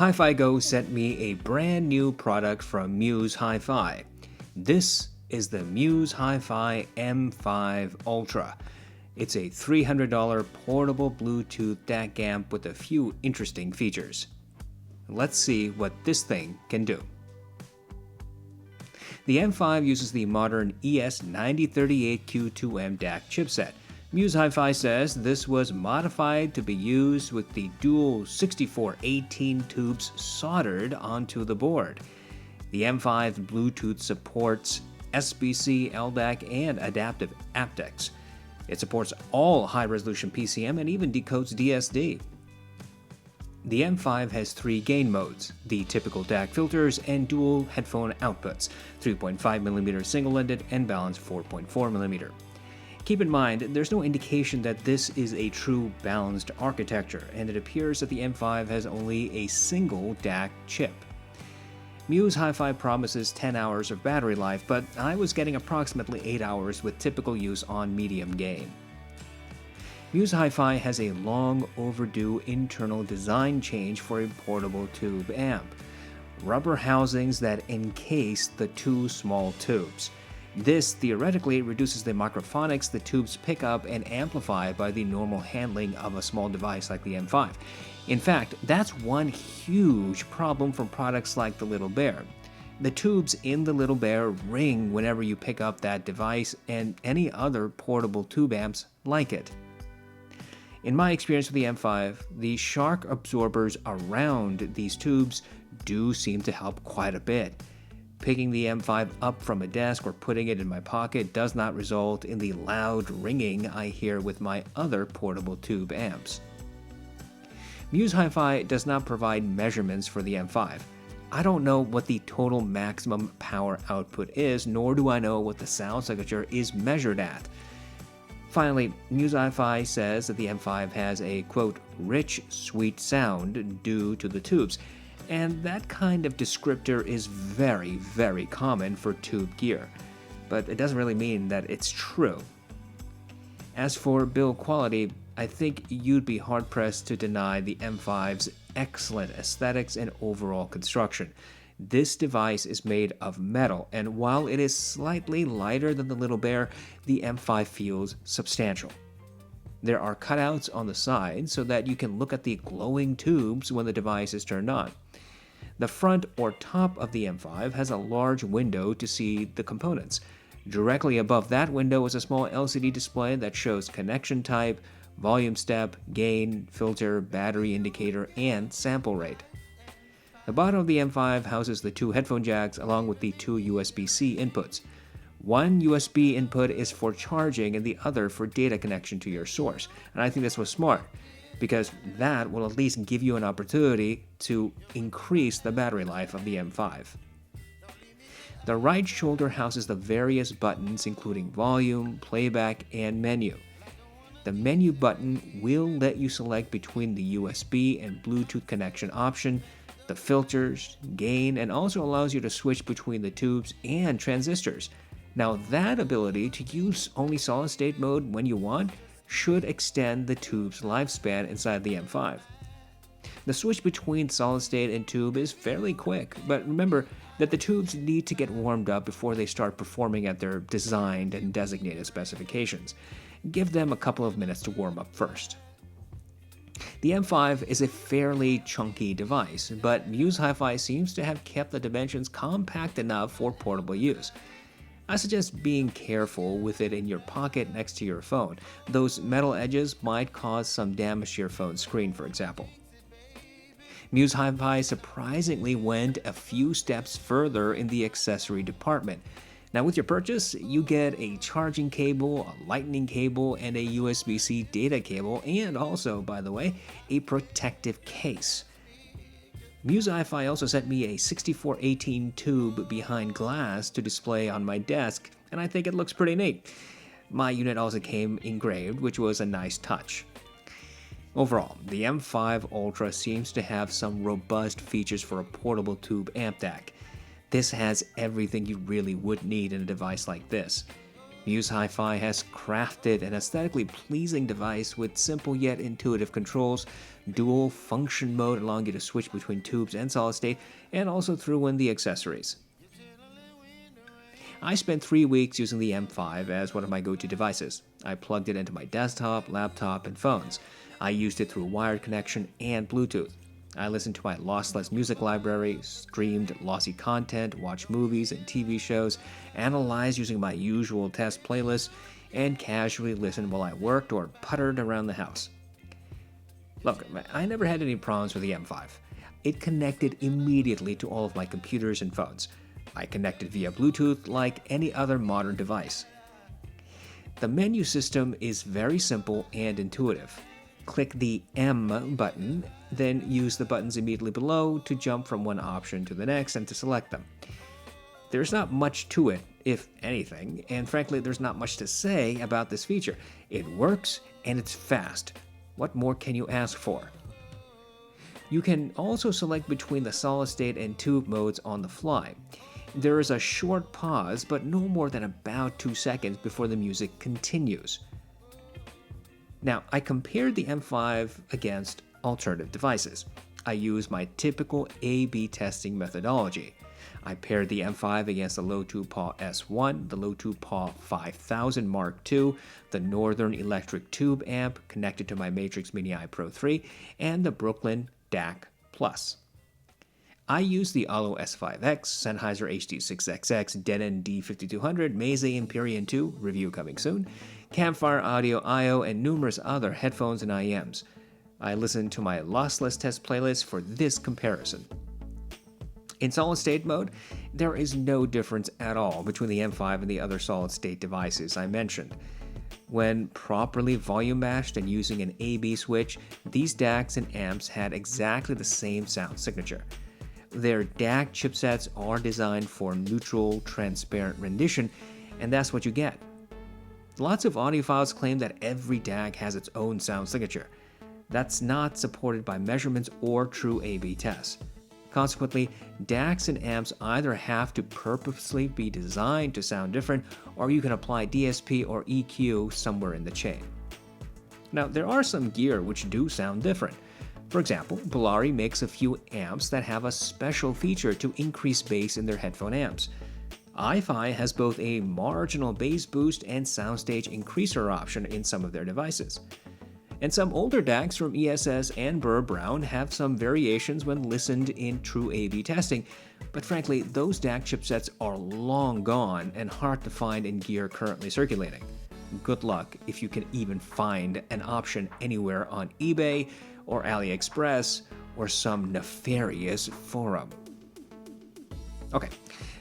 HiFi Go sent me a brand new product from Muse HiFi. This is the Muse HiFi M5 Ultra. It's a $300 portable Bluetooth DAC amp with a few interesting features. Let's see what this thing can do. The M5 uses the modern ES9038Q2M DAC chipset. Muse HiFi says this was modified to be used with the dual 6418 tubes soldered onto the board. The M5 Bluetooth supports SBC, LDAC, and adaptive aptX. It supports all high-resolution PCM and even decodes DSD. The M5 has three gain modes, the typical DAC filters, and dual headphone outputs, 3.5mm single-ended and balanced 4.4mm. Keep in mind, there's no indication that this is a true balanced architecture, and it appears that the M5 has only a single DAC chip. Muse HiFi promises 10 hours of battery life, but I was getting approximately 8 hours with typical use on medium gain. Muse HiFi has a long overdue internal design change for a portable tube amp. Rubber housings that encase the two small tubes. This theoretically reduces the microphonics the tubes pick up and amplify by the normal handling of a small device like the M5. In fact, that's one huge problem for products like the Little Bear. The tubes in the Little Bear ring whenever you pick up that device and any other portable tube amps like it. In my experience with the M5, the shark absorbers around these tubes do seem to help quite a bit. Picking the M5 up from a desk or putting it in my pocket does not result in the loud ringing I hear with my other portable tube amps. Muse HiFi does not provide measurements for the M5. I don't know what the total maximum power output is, nor do I know what the sound signature is measured at. Finally, Muse HiFi says that the M5 has a, quote, rich, sweet sound due to the tubes. And that kind of descriptor is very, very common for tube gear, but it doesn't really mean that it's true. As for build quality, I think you'd be hard-pressed to deny the M5's excellent aesthetics and overall construction. This device is made of metal, and while it is slightly lighter than the Little Bear, the M5 feels substantial. There are cutouts on the side so that you can look at the glowing tubes when the device is turned on. The front or top of the M5 has a large window to see the components. Directly above that window is a small LCD display that shows connection type, volume step, gain, filter, battery indicator, and sample rate. The bottom of the M5 houses the two headphone jacks along with the two USB-C inputs. One USB input is for charging and the other for data connection to your source, and I think this was smart, because that will at least give you an opportunity to increase the battery life of the M5. The right shoulder houses the various buttons including volume, playback, and menu. The menu button will let you select between the USB and Bluetooth connection option, the filters, gain, and also allows you to switch between the tubes and transistors. Now that ability to use only solid-state mode when you want should extend the tube's lifespan inside the M5. The switch between solid-state and tube is fairly quick, but remember that the tubes need to get warmed up before they start performing at their designed and designated specifications. Give them a couple of minutes to warm up first. The M5 is a fairly chunky device, but Muse HiFi seems to have kept the dimensions compact enough for portable use. I suggest being careful with it in your pocket next to your phone. Those metal edges might cause some damage to your phone screen, for example. Muse HiFi surprisingly went a few steps further in the accessory department. Now with your purchase, you get a charging cable, a lightning cable, and a USB-C data cable, and also, by the way, a protective case. Muse HiFi also sent me a 6418 tube behind glass to display on my desk, and I think it looks pretty neat. My unit also came engraved, which was a nice touch. Overall, the M5 Ultra seems to have some robust features for a portable tube amp DAC. This has everything you really would need in a device like this. Muse HiFi has crafted an aesthetically pleasing device with simple yet intuitive controls, dual function mode allowing you to switch between tubes and solid state, and also threw in the accessories. I spent 3 weeks using the M5 as one of my go-to devices. I plugged it into my desktop, laptop, and phones. I used it through wired connection and Bluetooth. I listened to my lossless music library, streamed lossy content, watched movies and TV shows, analyzed using my usual test playlists, and casually listened while I worked or puttered around the house. Look, I never had any problems with the M5. It connected immediately to all of my computers and phones. I connected via Bluetooth like any other modern device. The menu system is very simple and intuitive. Click the M button, then use the buttons immediately below to jump from one option to the next and to select them. There's not much to it, if anything, and frankly, there's not much to say about this feature. It works and it's fast. What more can you ask for? You can also select between the solid state and tube modes on the fly. There is a short pause, but no more than about 2 seconds before the music continues. Now, I compared the M5 against alternative devices. I used my typical A/B testing methodology. I paired the M5 against the low tube PAW S1, the low tube PAW 5000 Mark II, the Northern Electric Tube amp connected to my Matrix Mini I Pro 3, and the Brooklyn DAC Plus. I used the Alo S5X, Sennheiser HD6XX, Denon D5200, Meze Empyrean 2, review coming soon, Campfire Audio I/O, and numerous other headphones and IEMs. I listened to my lossless test playlist for this comparison. In solid-state mode, there is no difference at all between the M5 and the other solid-state devices I mentioned. When properly volume matched and using an A/B switch, these DACs and amps had exactly the same sound signature. Their DAC chipsets are designed for neutral, transparent rendition, and that's what you get. Lots of audiophiles claim that every DAC has its own sound signature. That's not supported by measurements or true A/B tests. Consequently, DACs and amps either have to purposely be designed to sound different, or you can apply DSP or EQ somewhere in the chain. Now, there are some gear which do sound different. For example, Polari makes a few amps that have a special feature to increase bass in their headphone amps. HiFi has both a marginal bass boost and soundstage increaser option in some of their devices. And some older DACs from ESS and Burr Brown have some variations when listened in true A/B testing, but frankly, those DAC chipsets are long gone and hard to find in gear currently circulating. Good luck if you can even find an option anywhere on eBay or AliExpress or some nefarious forum. Okay,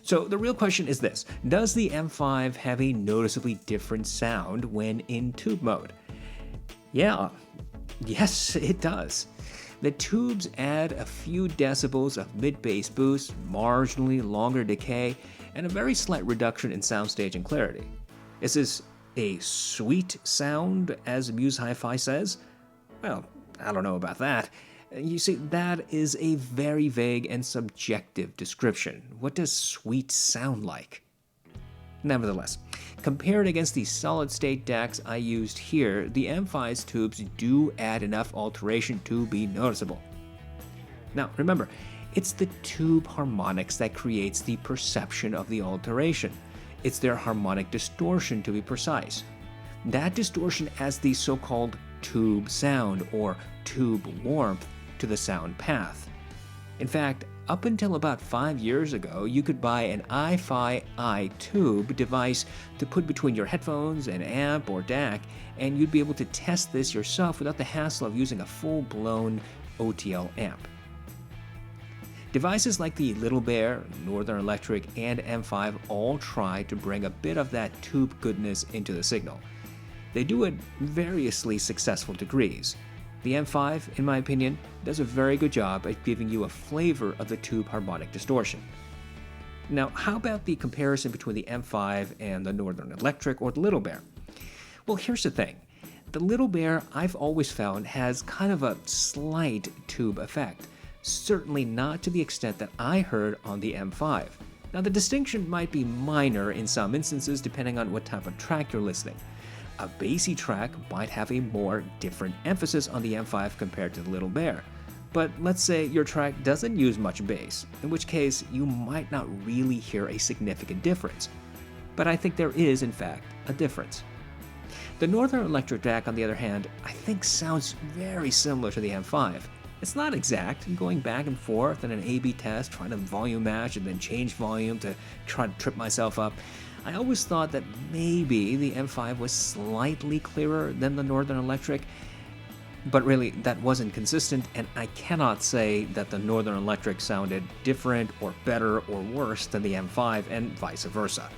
so the real question is this: does the M5 have a noticeably different sound when in tube mode? Yes, it does. The tubes add a few decibels of mid-bass boost, marginally longer decay, and a very slight reduction in soundstage and clarity. Is this a sweet sound, as Muse HiFi says? Well, I don't know about that. You see, that is a very vague and subjective description. What does sweet sound like? Nevertheless, compared against the solid-state DACs I used here, the M5's tubes do add enough alteration to be noticeable. Now, remember, it's the tube harmonics that creates the perception of the alteration. It's their harmonic distortion, to be precise. That distortion adds the so-called tube sound, or tube warmth, to the sound path. In fact, up until about 5 years ago, you could buy an HiFi iTube device to put between your headphones, an amp, or DAC, and you'd be able to test this yourself without the hassle of using a full-blown OTL amp. Devices like the Little Bear, Northern Electric, and M5 all try to bring a bit of that tube goodness into the signal. They do it variously successful degrees. The M5, in my opinion, does a very good job at giving you a flavor of the tube harmonic distortion. Now, how about the comparison between the M5 and the Northern Electric or the Little Bear? Well, here's the thing. The Little Bear, I've always found, has kind of a slight tube effect. Certainly not to the extent that I heard on the M5. Now, the distinction might be minor in some instances depending on what type of track you're listening. A bassy track might have a more different emphasis on the M5 compared to the Little Bear. But let's say your track doesn't use much bass, in which case you might not really hear a significant difference. But I think there is, in fact, a difference. The Northern Electric DAC, on the other hand, I think sounds very similar to the M5. It's not exact, going back and forth in an A/B test, trying to volume match and then change volume to try to trip myself up. I always thought that maybe the M5 was slightly clearer than the Northern Electric, but really that wasn't consistent, and I cannot say that the Northern Electric sounded different or better or worse than the M5 and vice versa.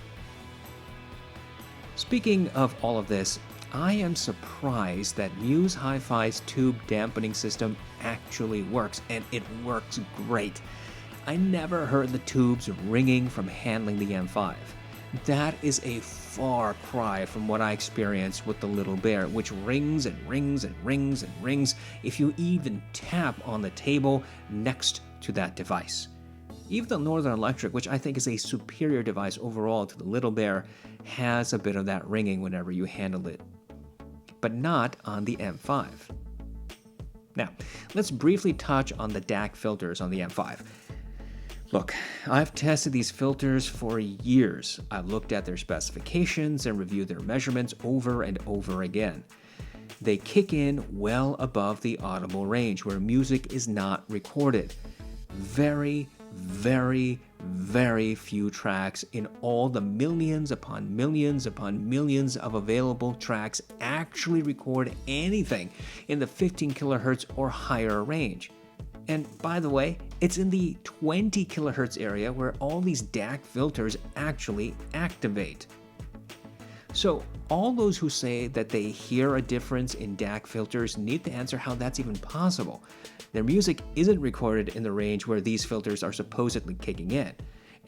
Speaking of all of this, I am surprised that Muse HiFi's tube dampening system actually works, and it works great. I never heard the tubes ringing from handling the M5. That is a far cry from what I experienced with the Little Bear, which rings and rings and rings and rings if you even tap on the table next to that device. Even the Northern Electric, which I think is a superior device overall to the Little Bear, has a bit of that ringing whenever you handle it, but not on the M5. Now, let's briefly touch on the DAC filters on the M5. Look, I've tested these filters for years. I've looked at their specifications and reviewed their measurements over and over again. They kick in well above the audible range where music is not recorded. Very, very, very few tracks in all the millions upon millions upon millions of available tracks actually record anything in the 15 kilohertz or higher range. And by the way, it's in the 20 kilohertz area where all these DAC filters actually activate. So all those who say that they hear a difference in DAC filters need to answer how that's even possible. Their music isn't recorded in the range where these filters are supposedly kicking in.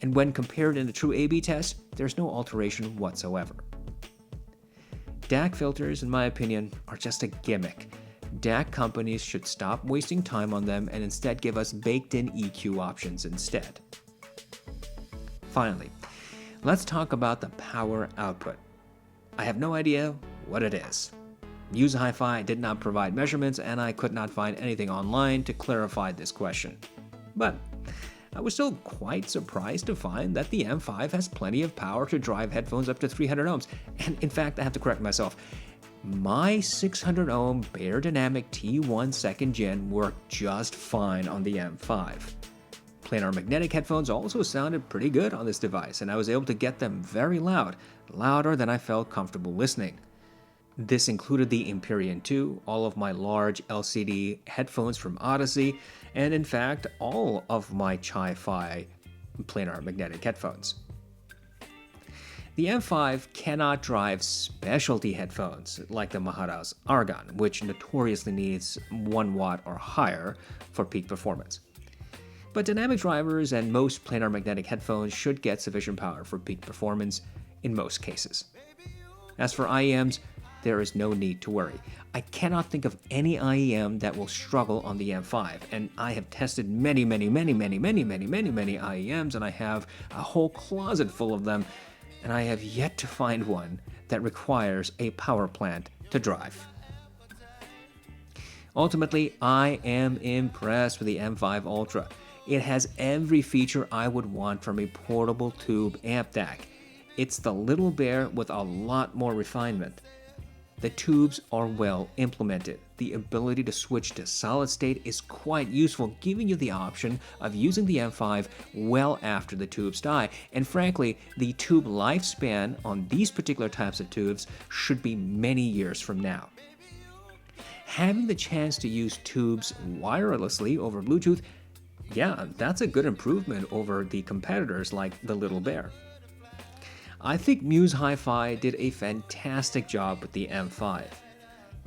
And when compared in a true A/B test, there's no alteration whatsoever. DAC filters, in my opinion, are just a gimmick. DAC companies should stop wasting time on them and instead give us baked-in EQ options instead. Finally, let's talk about the power output. I have no idea what it is. Muse HiFi did not provide measurements, and I could not find anything online to clarify this question. But I was still quite surprised to find that the M5 has plenty of power to drive headphones up to 300 ohms. And in fact, I have to correct myself. My 600 ohm Beyerdynamic T1 2nd Gen worked just fine on the M5. Planar magnetic headphones also sounded pretty good on this device, and I was able to get them very loud, louder than I felt comfortable listening. This included the Empyrean 2, all of my large LCD headphones from Audeze, and in fact, all of my HiFi planar magnetic headphones. The M5 cannot drive specialty headphones like the Mahara's Argon, which notoriously needs 1 watt or higher for peak performance. But dynamic drivers and most planar magnetic headphones should get sufficient power for peak performance in most cases. As for IEMs, there is no need to worry. I cannot think of any IEM that will struggle on the M5, and I have tested many IEMs, and I have a whole closet full of them, and I have yet to find one that requires a power plant to drive. Ultimately, I am impressed with the M5 Ultra. It has every feature I would want from a portable tube amp DAC. It's the Little Bear with a lot more refinement. The tubes are well implemented. The ability to switch to solid state is quite useful, giving you the option of using the M5 well after the tubes die. And frankly, the tube lifespan on these particular types of tubes should be many years from now. Having the chance to use tubes wirelessly over Bluetooth, yeah, that's a good improvement over the competitors like the Little Bear. I think Muse HiFi did a fantastic job with the M5.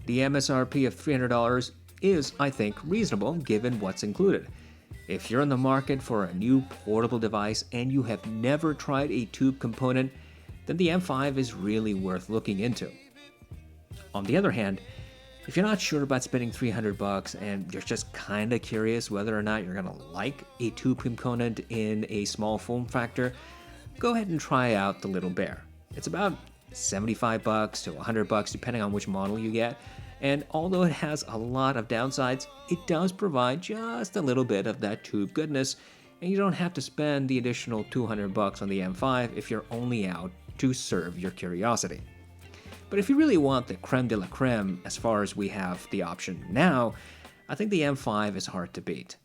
The MSRP of $300 is, I think, reasonable given what's included. If you're in the market for a new portable device and you have never tried a tube component, then the M5 is really worth looking into. On the other hand, If you're not sure about spending $300 and you're just kind of curious whether or not you're going to like a tube component in a small form factor, go ahead and try out the Little Bear. It's about $75 to $100 depending on which model you get, and although it has a lot of downsides, it does provide just a little bit of that tube goodness, and you don't have to spend the additional $200 on the M5 if you're only out to serve your curiosity. But if you really want the creme de la creme as far as we have the option now, I think the M5 is hard to beat.